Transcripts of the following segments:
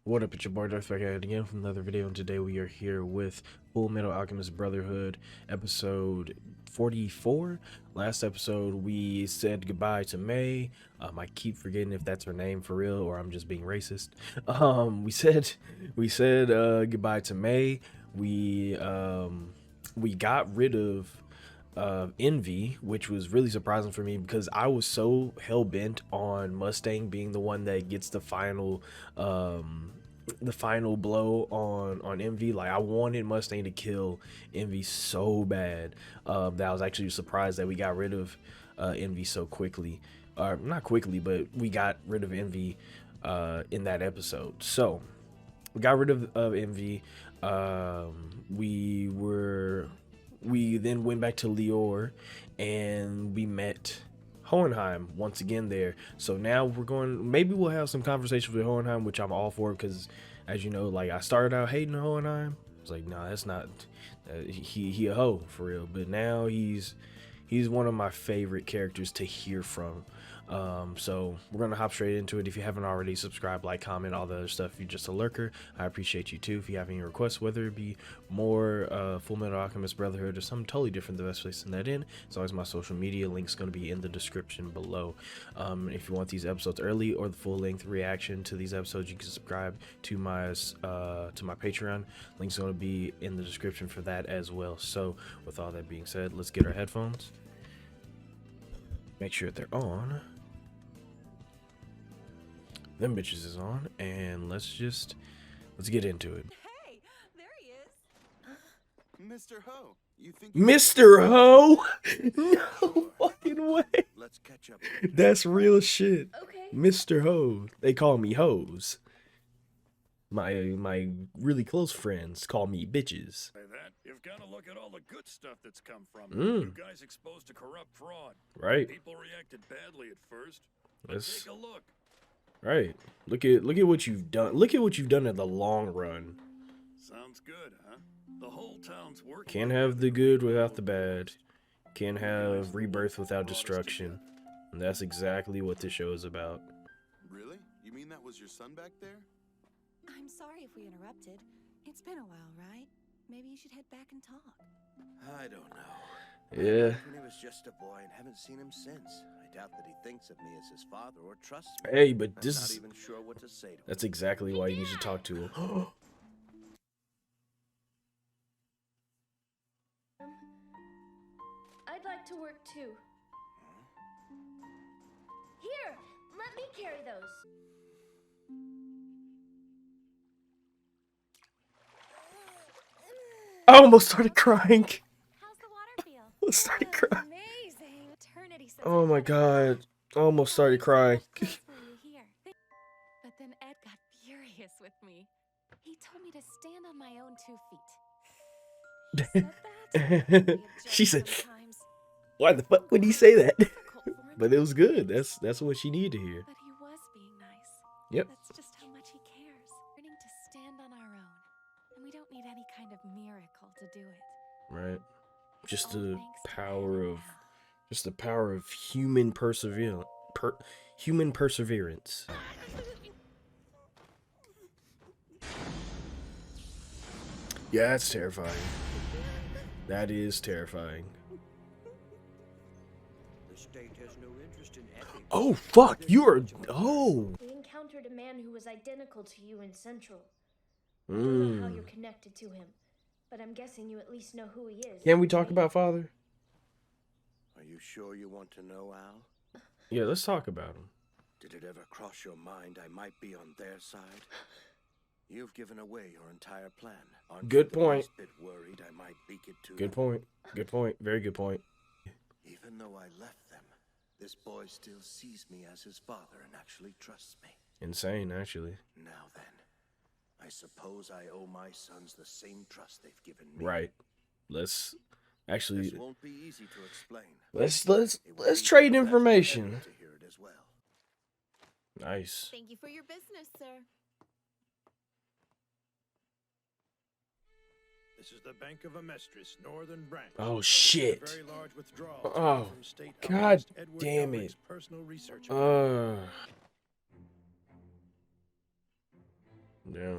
What up, it's your boy Dvrth back at it again from another video, and today we are here with Fullmetal Alchemist Brotherhood, episode 44. Last episode we said goodbye to May. I keep forgetting if that's her name for real or I'm just being racist. We said goodbye to May. We got rid of Envy, which was really surprising for me because I was so hell-bent on Mustang being the one that gets the final blow on Envy. Like, I wanted Mustang to kill Envy so bad that I was actually surprised that we got rid of Envy so quickly. Not quickly, but we got rid of Envy in that episode. So we got rid of Envy. We then went back to Lior and we met Hohenheim once again there. So now maybe we'll have some conversations with Hohenheim, which I'm all for, because as you know, like, I started out hating Hohenheim. I was like, nah, that's not, he a hoe for real. But now he's one of my favorite characters to hear from. So we're gonna hop straight into it. If you haven't already, subscribe, like, comment, all the other stuff. If you're just a lurker, I appreciate you too. If you have any requests, whether it be more Fullmetal Alchemist Brotherhood or something totally different, the best place to send that in is always my social media. Link's gonna be in the description below. If you want these episodes early or the full-length reaction to these episodes, you can subscribe to my Patreon. Link's gonna be in the description for that as well. So with all that being said, let's get our headphones, make sure they're on, them bitches is on, and let's get into it. Hey, there he is. Mr. Ho, you think Mr. Ho? No fucking way. Let's catch up. That's real shit. Okay. Mr. Ho. They call me hoes. My really close friends call me bitches. Say that, you've got to look at all the good stuff that's come from it. Mm. You guys exposed to corrupt fraud. Right. People reacted badly at first. Let's Take a look. right. Look at what you've done. Look at what you've done in the long run. Sounds good, huh? The whole town's working. Can't have the good without the bad. Can't have rebirth without destruction. And that's exactly what this show is about. Really? You mean that was your son back there? I'm sorry if we interrupted. It's been a while, right? Maybe you should head back and talk. I don't know. Yeah. When he was just a boy and haven't seen him since. I doubt that he thinks of me as his father or trusts me. Hey, but I'm this not is even sure what to say to him. that's exactly why you need to talk to him. I'd like to work too. Here, let me carry those. I almost started crying. How's the water feel? I started crying. Amazing. Eternity since Oh my god. I almost started crying. But then Ed got furious with me. He told me to stand on my own 2 feet. He said that? We She object said, sometimes. why the fuck would he say that? Difficult for him But to it was good. That's what she needed to hear. But he was being nice. Yep. That's just how much he cares. Learning to stand on our own. And we don't need any kind of miracle to do it. Right. Just All the thanks to power Ed of now. just the power of human perseverance. Human perseverance. Yeah, that's terrifying. That is terrifying. The state has no interest in ethics. Oh fuck, you're oh. We encountered a man who was identical to you in Central. I don't know how you're connected to him, but I'm guessing you at least know who he is. Can we talk about father? Are you sure you want to know, Al? Yeah, let's talk about him. Did it ever cross your mind I might be on their side? You've given away your entire plan. Aren't Good you the point. least bit worried I might leak it to Good them? point. Good point. Very good point. Even though I left them, this boy still sees me as his father and actually trusts me. Insane, actually. Now then, I suppose I owe my sons the same trust they've given me. Right. Let's actually This won't be easy to explain. let's It would be trade best for information. everyone to hear it as well. Nice. Thank you for your business, sir. This is the Bank of Amestris, Northern Branch. Oh A shit. very large withdrawal Oh, from State God Alchemist Edward damn Elric's it. personal research. Yeah.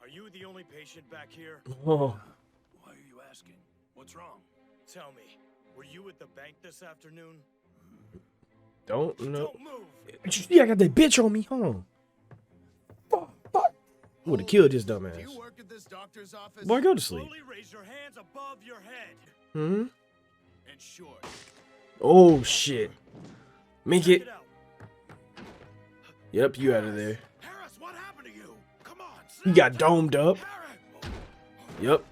Are you the only patient back here? Oh, Why are you asking? What's wrong? Tell me, were you at the bank this afternoon? don't know. Don't move! Yeah, I got that bitch on me. Hold on. Fuck. Would have killed this Do dumbass. you work at this doctor's office? Boy, go to sleep. Slowly raise your hands above your head. Hmm. And short. Oh shit. Make Check it. it out. Yep, you out of there. Harris, what happened to you? Come on, He got domed up. Harris! Yep.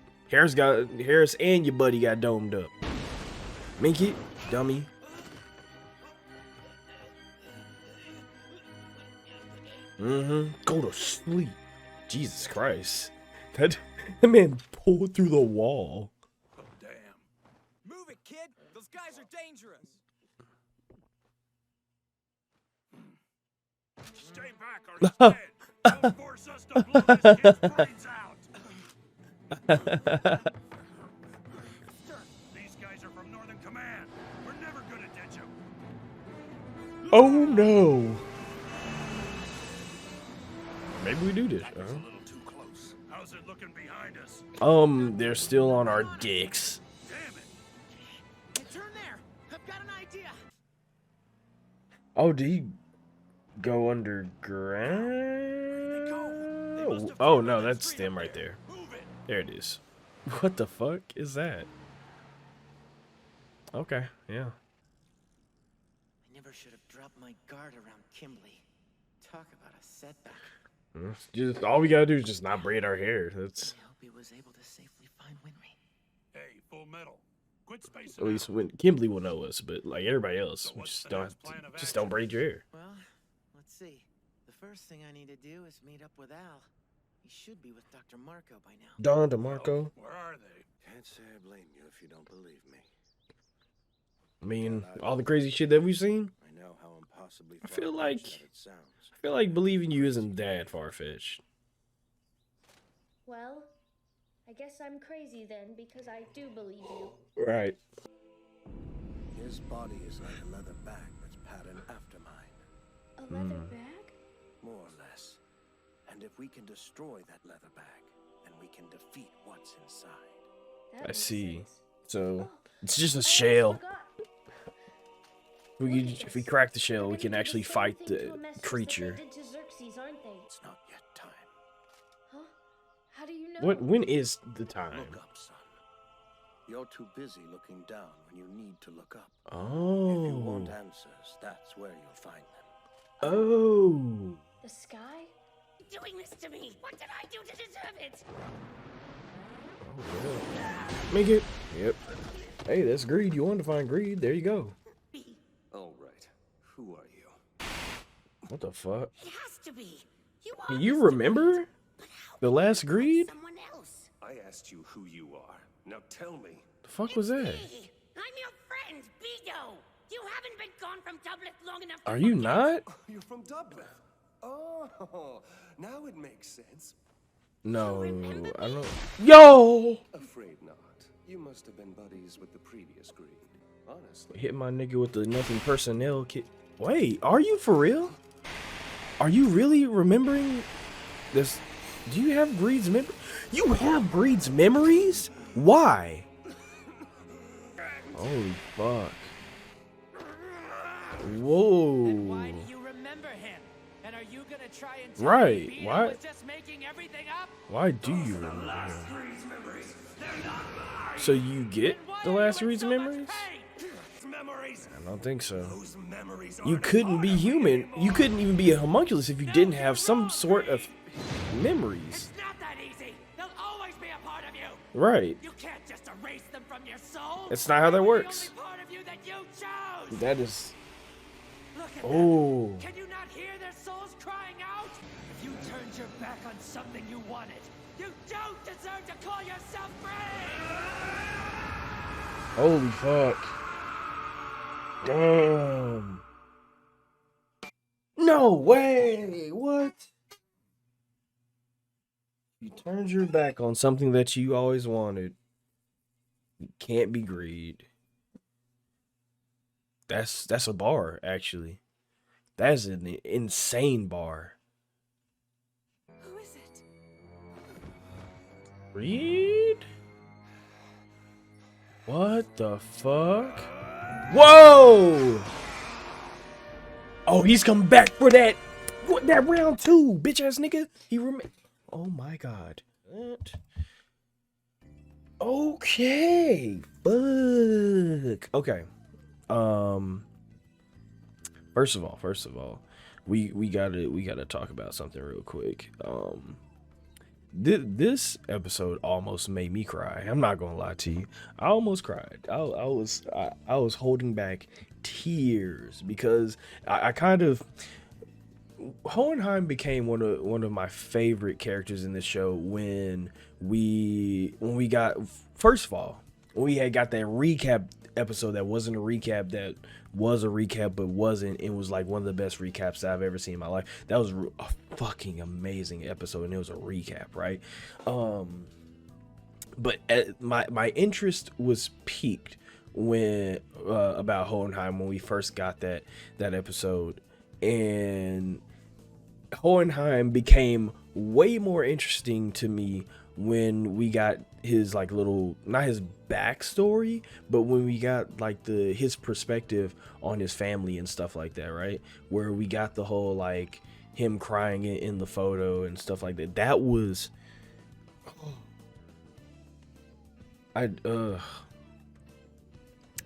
Harris and your buddy got domed up. Make it, dummy. Go to sleep. Jesus Christ. That man pulled through the wall. Oh, damn. Move it, kid! Those guys are dangerous! Stay back or he's dead. Don't force us to blow this kid's brains out. These guys are from Northern Command. We're never gonna ditch them. Oh no. Maybe we do this. That was a little too close. How's it looking behind us? They're still on our dicks. Damn it. Turn there! I've got an idea! Oh, did he go underground? Oh no, that's them right there. Move it. There it is. What the fuck is that? Okay, yeah. I never should have dropped my guard around Kimberly. Talk about a setback. Just all we gotta do is just not braid our hair. That's I hope he was able to safely find Winry. Hey, Full Metal. Quit spacing at least out. when Kimberly will know us, but like everybody else, So we what's just the don't next plan of just don't action? braid your hair. Well, let's see. The first thing I need to do is meet up with Al. He should be with Dr. Marco by now. Don DeMarco. Where are they? Can't say I blame you if you don't believe me. I mean, all the crazy shit that we've seen. I know how impossibly I feel far-fetched like- that it sounds. I feel like believing you isn't that far fetched. Well, I guess I'm crazy then because I do believe you. Right. His body is like a leather bag that's patterned after mine, A leather bag? more or less. And if we can destroy that leather bag, then we can defeat what's inside. That I makes see. sense. So Oh, it's just I a almost shell. forgot. If we crack the shell, They're we gonna can do the actually same fight thing to the a message that creature. they did to Xerxes, aren't they? It's not yet time. Huh? How do you know? When is the time? Look up, son. You're too busy looking down when you need to look up. If you Oh. want answers, that's where you'll find them. Oh. The sky? Doing this to me. What did I do to deserve it? Make it. Yep. Hey, that's greed. You wanted to find greed. There you go. All right. Who are you? What the fuck? It has to be. You Do are you Mr. remember Greed. But how the last greed? someone else? I asked you who you are. Now tell me. The fuck was that? Me. I'm your friend, Bido. You haven't been gone from Dvrth long enough to Are you forget. not? You're from Dvrth. Oh, now it makes sense. No, remember I don't. Yo! Afraid not. You must have been buddies with the previous greed. Honestly. Hit my nigga with the nothing personnel kit. Wait, are you for real? Are you really remembering this? Do you have Greed's memory? You have Greed's memories? Why? Holy fuck. Whoa. Why do you remember him? And are you gonna try and tell Right, me Vito why- was just making everything up? Why do you remember him? So you get Why the are you last in Reed's so much memories? pain? Memories. I don't think so. Those memories You aren't a couldn't part be of me human. You anymore. couldn't even be a homunculus if you didn't have some sort of memories. It's not that easy. They'll always be a part of you. Right. You can't just erase them from your soul. That's not how that They were works. The only part of you that you chose. That is. Look at Oh. them. Can you not hear their souls crying out? If you turned your back on something you wanted, you don't deserve to call yourself free. Holy fuck. Damn. No way. What? You turned your back on something that you always wanted. You can't be greed. That's a bar, actually. That's an insane bar. Who is it? Read? What the fuck? Whoa! Oh, he's coming back for that. What, that round 2, bitch ass nigga. Oh my god. What? Okay. Fuck. Okay. First of all, we gotta talk about something real quick. This episode almost made me cry. I'm not gonna lie to you. I almost cried. I was holding back tears because I kind of Hohenheim became one of my favorite characters in this show when we got, first of all, when we had got that recap episode that wasn't a recap, that was a recap but wasn't. It was like one of the best recaps that I've ever seen in my life. That was a fucking amazing episode, and it was a recap, right? But my interest was piqued when about Hohenheim when we first got that episode, and Hohenheim became way more interesting to me when we got his like little, not his backstory, but when we got like his perspective on his family and stuff like that, right? Where we got the whole like him crying in the photo and stuff like that. That was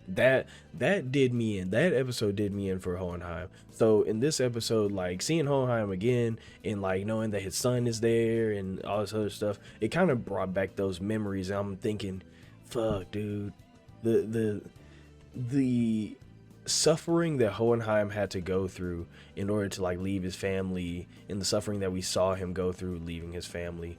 that did me in. That episode did me in for Hohenheim. So in this episode, like seeing Hohenheim again and like knowing that his son is there and all this other stuff, it kind of brought back those memories. And I'm thinking, fuck, dude, the suffering that Hohenheim had to go through in order to like leave his family, and the suffering that we saw him go through leaving his family,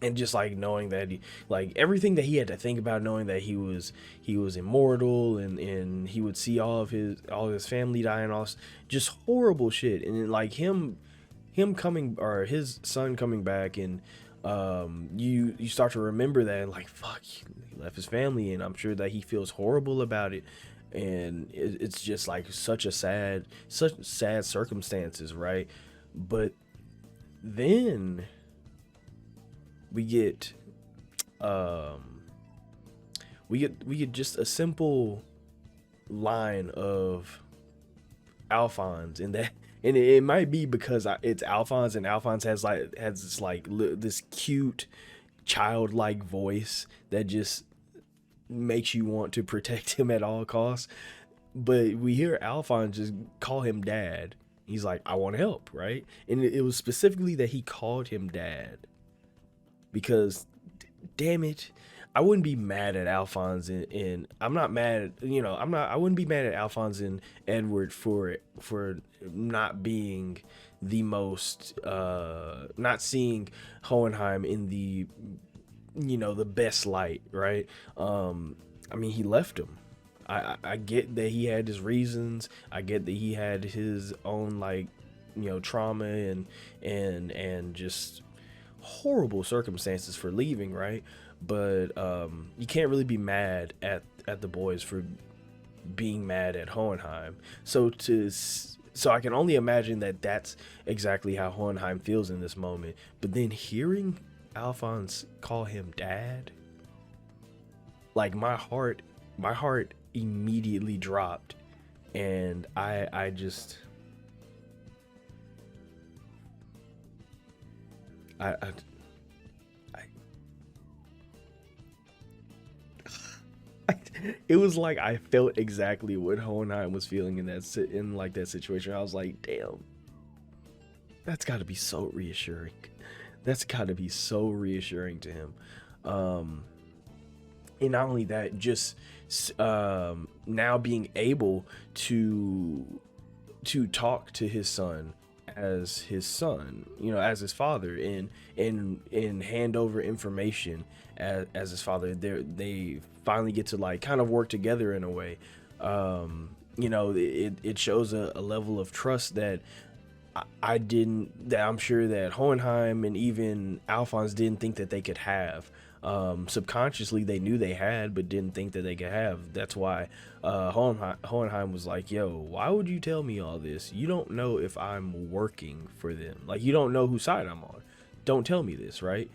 and just like knowing that he, like everything that he had to think about, knowing that he was immortal and he would see all of his family die and all, just horrible shit. And then like him coming, or his son coming back, and you start to remember that, and like, fuck, he left his family, and I'm sure that he feels horrible about it. And it's just like such sad circumstances, right? But then we get just a simple line of Alphonse, and it might be because it's Alphonse, and Alphonse has this cute childlike voice that just makes you want to protect him at all costs. But we hear Alphonse just call him dad. He's like, I want to help, right? And it was specifically that he called him dad, because damn it, I wouldn't be mad at Alphonse and I'm not mad, I wouldn't be mad at Alphonse and Edward for not being the most, not seeing Hohenheim in the, the best light, right? I mean, he left him. I get that he had his reasons. I get that he had his own trauma and just horrible circumstances for leaving, right? But you can't really be mad at the boys for being mad at Hohenheim. So I can only imagine that that's exactly how Hohenheim feels in this moment. But then hearing Alphonse call him dad, like my heart immediately dropped, and I just it was like I felt exactly what Hohenheim was feeling in that situation. I was like, damn, that's got to be so reassuring. That's got to be so reassuring to him. And not only that, just now being able to talk to his son as his son, as his father, and hand over information as his father. They finally get to like kind of work together in a way. It shows a level of trust that I'm sure that Hohenheim and even Alphonse didn't think that they could have. Subconsciously they knew they had, but didn't think that they could have. That's why Hohenheim was like, yo, why would you tell me all this? You don't know if I'm working for them. Like, you don't know whose side I'm on. don't tell me this, right?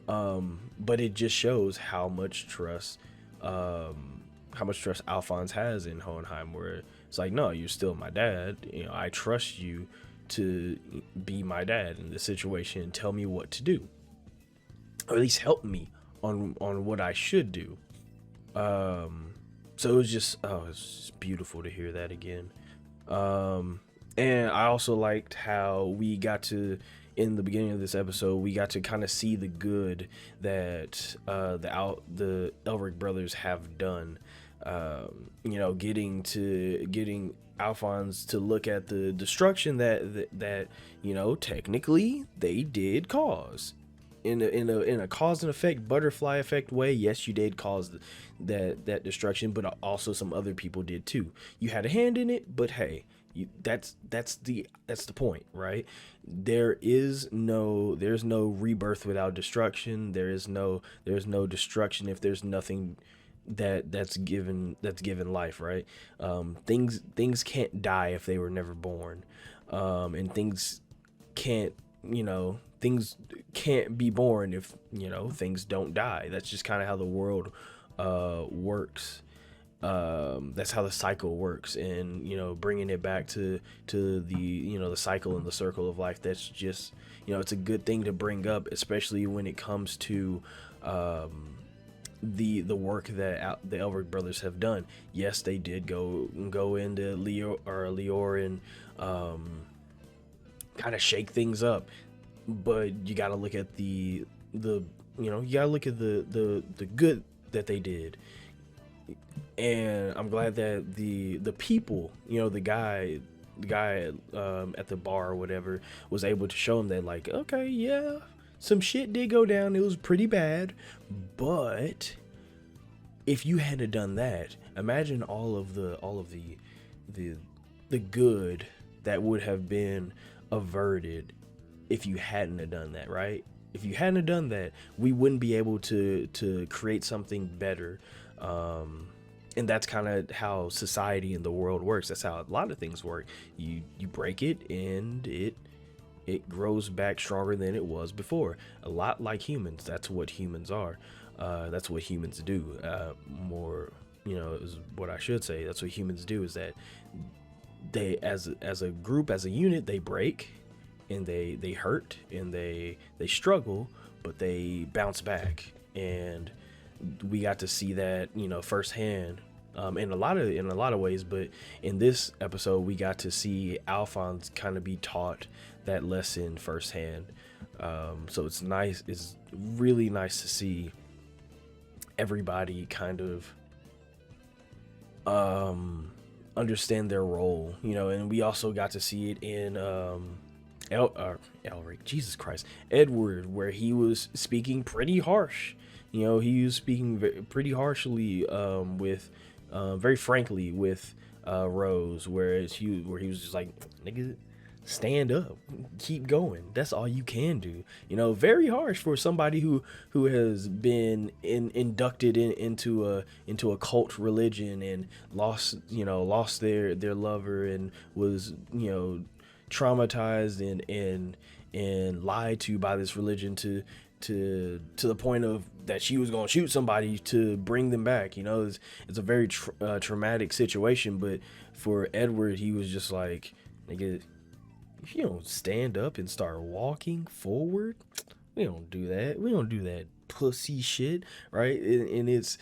But it just shows how much trust Alphonse has in Hohenheim, where it's like, no, you're still my dad. You know, I trust you to be my dad in this situation and tell me what to do, or at least help me on what I should do. So it was just, it's just beautiful to hear that again. And I also liked how we got to, in the beginning of this episode, we got to kind of see the good that the Elric brothers have done. You know, getting Alphonse to look at the destruction that you know, technically they did cause. In a cause and effect, butterfly effect way. Yes, you did cause that destruction, but also some other people did too. You had a hand in it, but hey, that's the point, right? There's no rebirth without destruction. There's no destruction if there's nothing that's given life, right? Things can't die if they were never born, and things can't be born if, you know, things don't die. That's just kind of how the world works. That's how the cycle works. And, you know, bringing it back to the, you know, the cycle and the circle of life, that's just, you know, it's a good thing to bring up, especially when it comes to the work that the Elric brothers have done. Yes, they did go into Lior and kind of shake things up, but you got to look at the good that they did. And I'm glad that the people, you know, the guy at the bar or whatever, was able to show them that, like, okay, yeah, some shit did go down. It was pretty bad, but if you hadn't done that, imagine all of the good that would have been averted if you hadn't have done that, right? If you hadn't have done that, we wouldn't be able to create something better. And that's kind of how society in the world works. That's how a lot of things work. You break it and it grows back stronger than it was before. A lot like humans. That's what humans are. That's what humans do. More, you know, is what I should say. That's what humans do, is that they, as a group, as a unit, they break and they hurt and they struggle, but they bounce back. And we got to see that, you know, firsthand, in a lot of ways. But in this episode, we got to see Alphonse kind of be taught that lesson firsthand. So it's nice. It's really nice to see everybody kind of understand their role, you know. And we also got to see it in Elric, Jesus Christ, Edward, where he was speaking pretty harsh. You know, he was speaking pretty harshly, very frankly with Rose, where he was just like, nigga, stand up, keep going. That's all you can do. You know, very harsh for somebody who has been inducted into a cult religion and lost their lover and was, you know, traumatized and lied to by this religion to the point of that she was gonna shoot somebody to bring them back. You know, it's a very traumatic situation. But for Edward, he was just like, nigga, if you don't stand up and start walking forward, we don't do that. We don't do that pussy shit, right? And it's,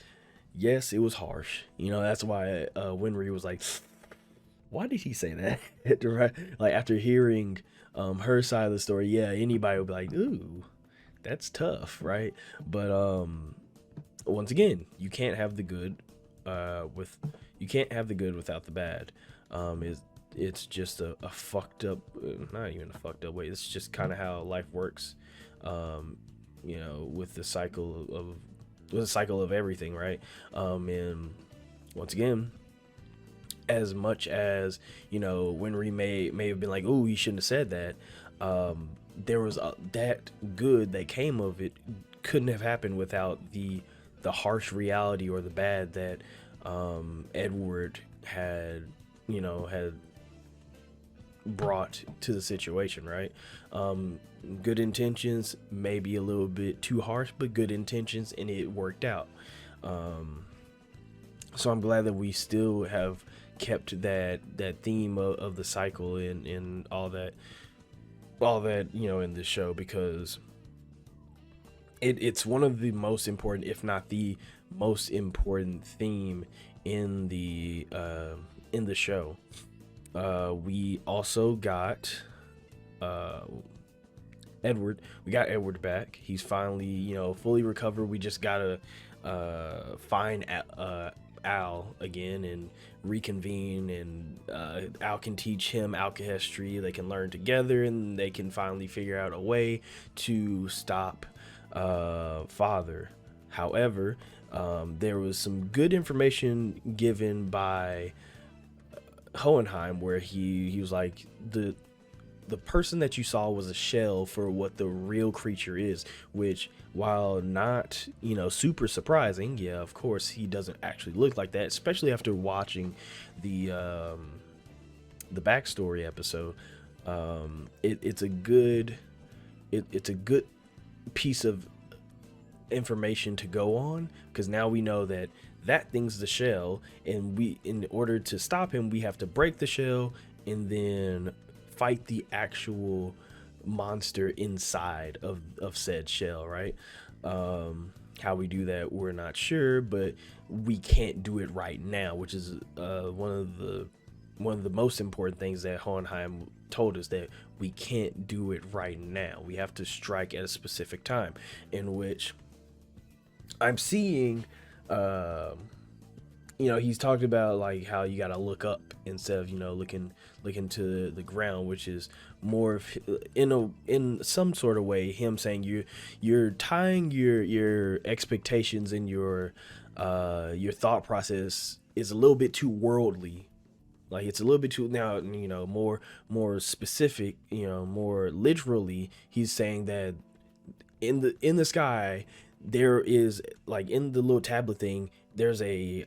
yes, it was harsh. You know, that's why Winry was like, why did he say that? Right? Like, after hearing her side of the story, yeah, anybody would be like, ooh, that's tough, right? But once again, you can't have the good without the bad. It's just a fucked up, not even a fucked up way. It's just kind of how life works, you know, with the cycle of everything, right? And once again, as much as, you know, Winry may have been like, oh, you shouldn't have said that, there was that good that came of it couldn't have happened without the harsh reality or the bad that brought to the situation, right? Good intentions, maybe a little bit too harsh, but good intentions, and it worked out. So I'm glad that we still have kept that theme of the cycle and all that, in the show, because it's one of the most important, if not the most important theme in the show. We also got Edward. We got Edward back. He's finally, fully recovered. We just gotta find Al again and reconvene, and Al can teach him alchemy. They can learn together, and they can finally figure out a way to stop Father. However, there was some good information given by Hohenheim, where he was like, the person that you saw was a shell for what the real creature is, which, while not, super surprising, yeah, of course, he doesn't actually look like that, especially after watching the backstory episode. It's a good piece of information to go on, because now we know that thing's the shell, and in order to stop him, we have to break the shell and then fight the actual monster inside of said shell, right? How we do that, we're not sure, but we can't do it right now, which is one of the most important things that Hohenheim told us, that we can't do it right now. We have to strike at a specific time, in which I'm seeing, he's talked about like how you got to look up instead of, looking to the ground, which is more of, in some sort of way, him saying you're tying your expectations and your thought process is a little bit too worldly. Like, it's a little bit too, now, more specific, more literally, he's saying that in the sky, there is, like, in the little tablet thing, there's a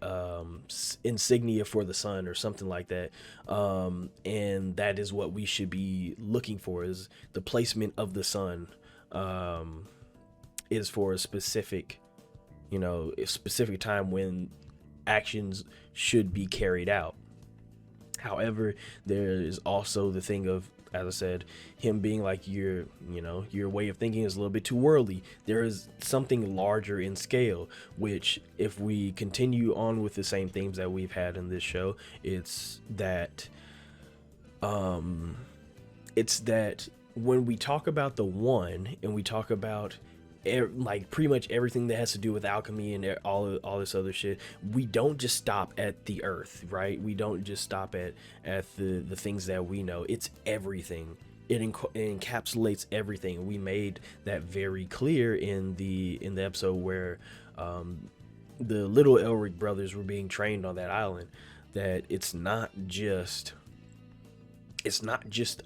insignia for the sun or something like that, and that is what we should be looking for, is the placement of the sun is for a specific time when actions should be carried out. However, there is also the thing of, as I said, him being like, your way of thinking is a little bit too worldly. There is something larger in scale, which, if we continue on with the same themes that we've had in this show, it's that when we talk about the one, and we talk about like pretty much everything that has to do with alchemy and all this other shit, we don't just stop at the earth, right? We don't just stop at the things that we know. It's everything. It encapsulates everything. We made that very clear in the episode where the little Elric brothers were being trained on that island, that it's not just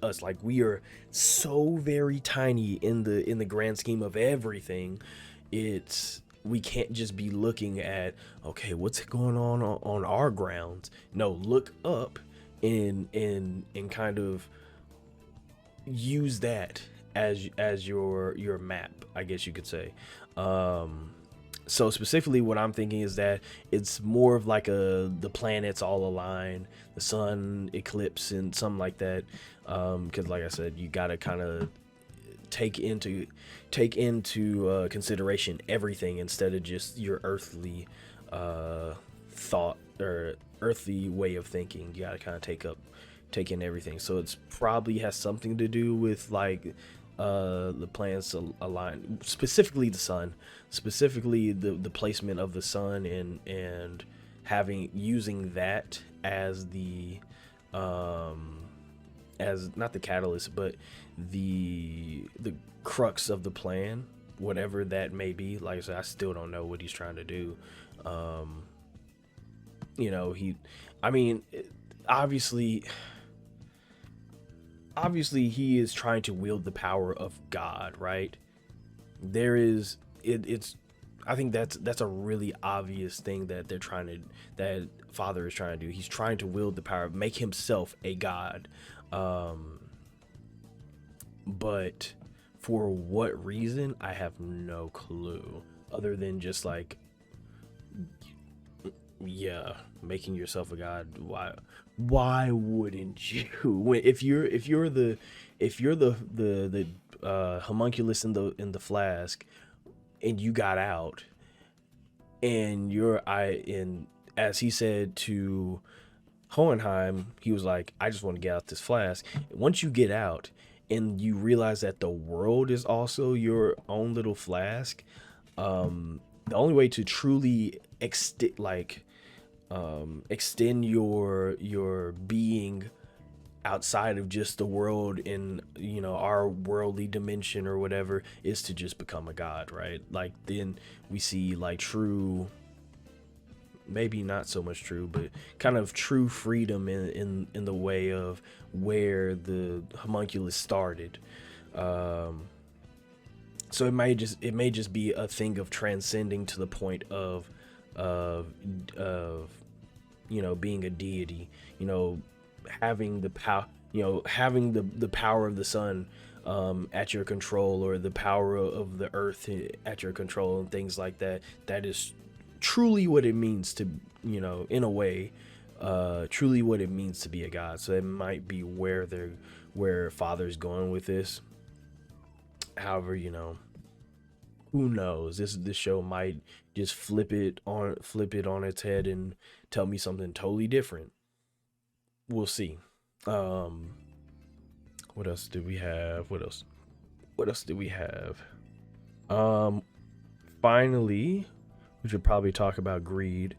us. Like, we are so very tiny in the grand scheme of everything. We can't just be looking at, okay, what's going on our grounds. No, look up and kind of use that as your map, I guess you could say. So specifically what I'm thinking is that it's more of like the planets all align, the sun eclipse and something like that. Because like I said, you gotta kind of take into consideration everything instead of just your earthly thought or earthly way of thinking. You gotta kind of take in everything. So it's probably has something to do with like the planets align, specifically the sun, specifically the placement of the sun, and using that as the as not the catalyst, but the crux of the plan, whatever that may be. Like I said, I still don't know what he's trying to do. Obviously he is trying to wield the power of God, right? I think that's a really obvious thing that that Father is trying to do. He's trying to wield the power, make himself a god. But for what reason, I have no clue, other than just like, yeah, making yourself a god. Why wouldn't you? If you're the homunculus in the flask, and you got out, and as he said to Hohenheim, he was like, I just want to get out this flask. Once you get out and you realize that the world is also your own little flask, the only way to truly extend your being outside of just the world in, you know, our worldly dimension or whatever, is to just become a god, right? Like, then we see like true, maybe not so much true, but kind of true freedom in the way of where the homunculus started. So it may just be a thing of transcending to the point of you know, being a deity, you know, having the power, you know, having the power of the sun at your control, or the power of the earth at your control, and things like that. That is truly what it means to, you know, in a way, truly what it means to be a god. So it might be where Father's going with this. However, you know, who knows? This show might just flip it on its head and tell me something totally different. We'll see. What else did we have? What else did we have? Finally, we should probably talk about greed.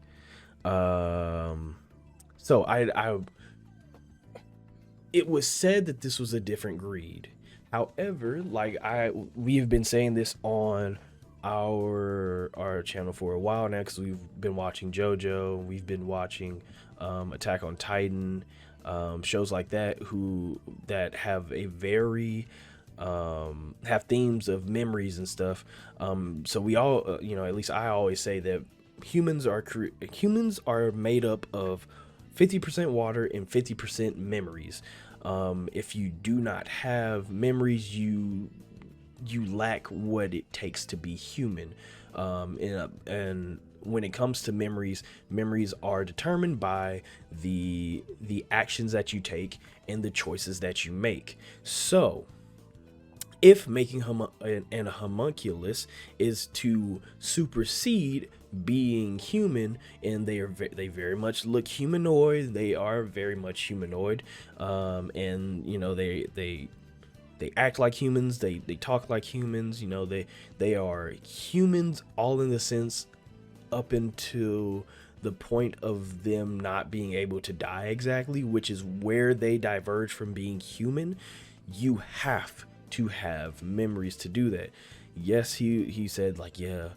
So it was said that this was a different greed. However, like we've been saying this on our channel for a while now, because we've been watching JoJo, we've been watching Attack on Titan, shows like that that have a very have themes of memories and stuff. So we all, you know, at least I always say that humans are made up of 50% water and 50% memories. If you do not have memories, you lack what it takes to be human. And when it comes to memories are determined by the actions that you take and the choices that you make. So if making an homunculus is to supersede being human, and they very much look humanoid, they are very much humanoid, and you know, they act like humans, they talk like humans, you know, they are humans all in the sense up until the point of them not being able to die exactly, which is where they diverge from being human. You have to have memories to do that. Yes, he said, like, yeah,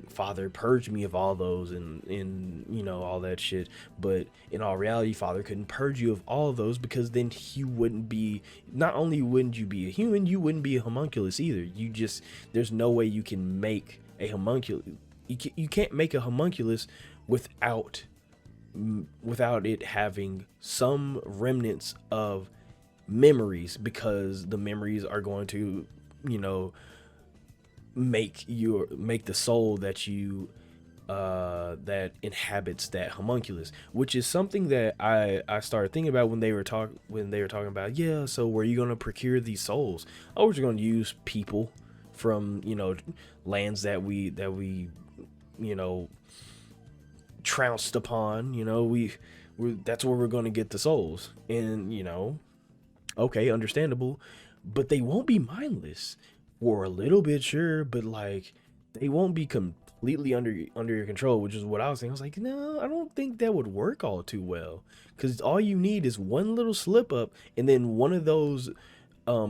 Father purged me of all those and you know, all that shit, but in all reality, Father couldn't purge you of all of those, because then you wouldn't be, not only wouldn't you be a human, you wouldn't be a homunculus either. There's no way you can make a homunculus. You can't make a homunculus without it having some remnants of memories, because the memories are going to, you know, make the soul that you that inhabits that homunculus, which is something that I started thinking about when they were talking about, yeah, so where are you going to procure these souls? Oh, we're just going to use people from, you know, lands that we you know, trounced upon, you know, that's where we're going to get the souls. And, you know, okay, understandable, but they won't be mindless for a little bit, sure, but like, they won't be completely under your control, which is what I was saying. I was like, no, I don't think that would work all too well, because all you need is one little slip up, and then one of those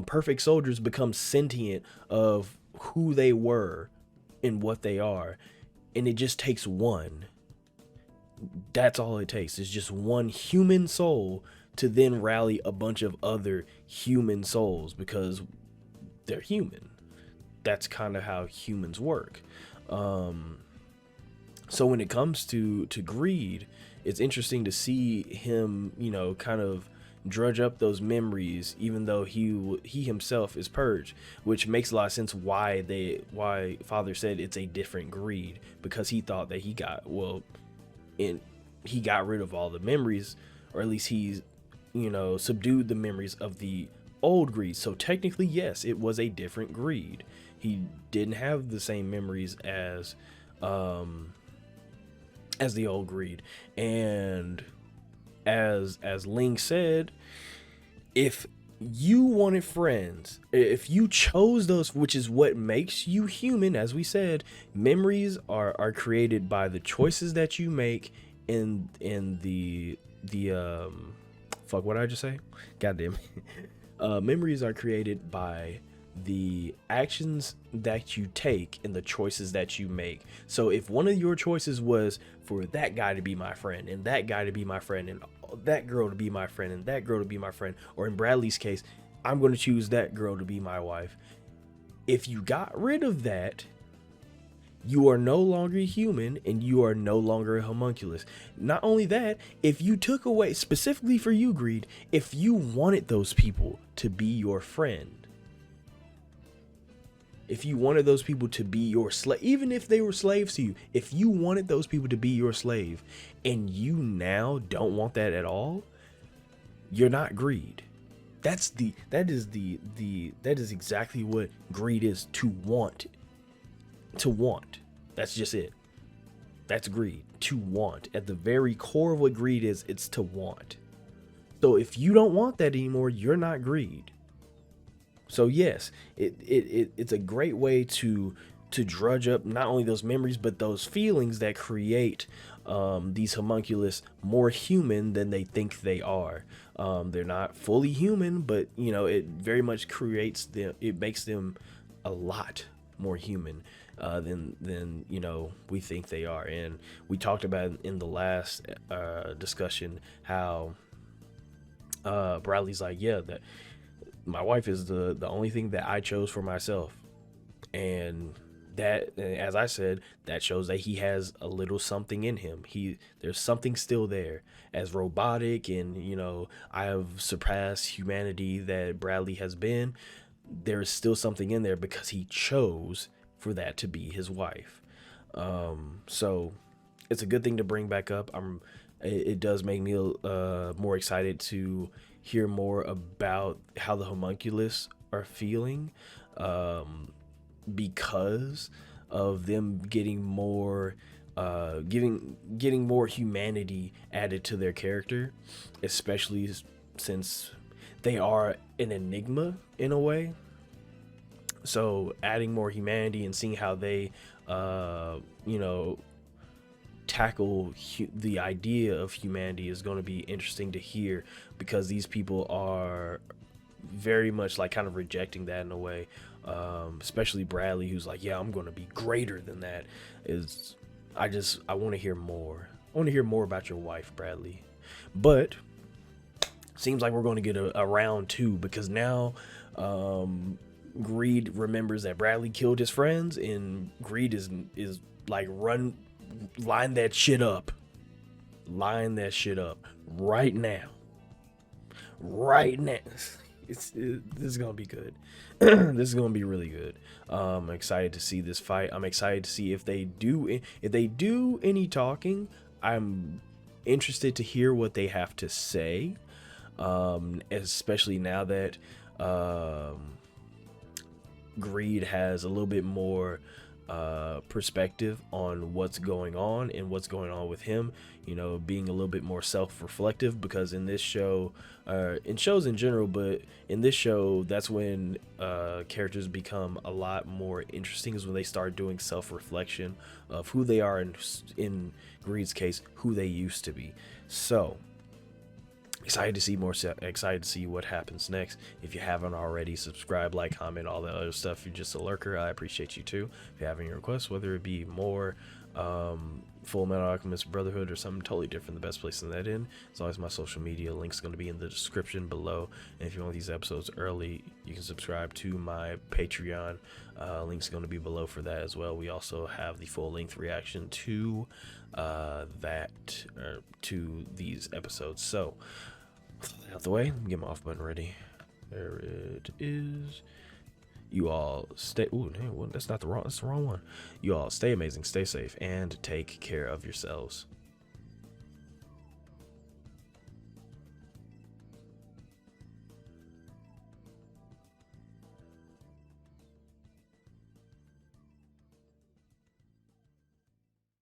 perfect soldiers becomes sentient of who they were and what they are. And it just takes one. That's all it takes. It's just one human soul to then rally a bunch of other human souls, because they're human. That's kind of how humans work. So when it comes to greed, it's interesting to see him, you know, kind of drudge up those memories, even though he himself is purged, which makes a lot of sense why Father said it's a different greed, because he thought that he got rid of all the memories, or at least he's, subdued the memories of the old greed. So technically, yes, it was a different greed. He didn't have the same memories as the old greed. And as Ling said, if you wanted friends, if you chose those, which is what makes you human, as we said, memories are created by the choices that you make in the fuck, what did I just say? Goddamn. Memories are created by the actions that you take and the choices that you make. So if one of your choices was for that guy to be my friend, and that guy to be my friend, and that girl to be my friend, and that girl to be my friend, or in Bradley's case, I'm going to choose that girl to be my wife. If you got rid of that, you are no longer human, and you are no longer a homunculus. Not only that, if you took away, specifically for you, Greed, if you wanted those people to be your friend, if you wanted those people to be your slave, even if they were slaves to you, if you wanted those people to be your slave, and you now don't want that at all, you're not greed. That is exactly what greed is, to want. To want. That's just it. That's greed. To want. At the very core of what greed is, it's to want. So if you don't want that anymore, you're not greed. So yes, it's a great way to drudge up not only those memories, but those feelings that create these homunculus more human than they think they are. They're not fully human, but it very much creates them. It makes them a lot more human than we think they are. And we talked about in the last discussion how Bradley's like, yeah, that my wife is the only thing that I chose for myself. And that, as I said, that shows that he has a little something in him. There's something still there. As robotic and I have surpassed humanity that Bradley has been, there is still something in there because he chose for that to be his wife. So it's a good thing to bring back up. It does make me more excited to hear more about how the homunculus are feeling, because of them getting more getting more humanity added to their character, especially since they are an enigma in a way. So adding more humanity and seeing how they tackle the idea of humanity is going to be interesting to hear, because these people are very much like kind of rejecting that in a way, especially Bradley, who's like, yeah, I'm going to be greater than that. I want to hear more. I want to hear more about your wife, Bradley. But seems like we're going to get a round 2, because now Greed remembers that Bradley killed his friends, and Greed is like, line that shit up right now. This is gonna be good. This is gonna be really good. I'm excited to see this fight. I'm excited to see if they do any talking. I'm interested to hear what they have to say, especially now that Greed has a little bit more perspective on what's going on and what's going on with him, being a little bit more self-reflective, because in this show, in shows in general, but in this show, that's when characters become a lot more interesting, is when they start doing self-reflection of who they are, and in Greed's case, who they used to be. So excited to see more, excited to see what happens next. If you haven't already, subscribe, like, comment, all that other stuff. If you're just a lurker, I appreciate you too. If you have any requests, whether it be more Fullmetal Alchemist, Brotherhood, or something totally different, the best place to send that in is always my social media. Link's going to be in the description below. And if you want these episodes early, you can subscribe to my Patreon. Link's going to be below for that as well. We also have the full-length reaction to to these episodes. So Out the way. Let me get my off button ready. There it is. You all stay. Ooh, no, that's not the wrong. That's the wrong one. You all stay amazing, stay safe, and take care of yourselves.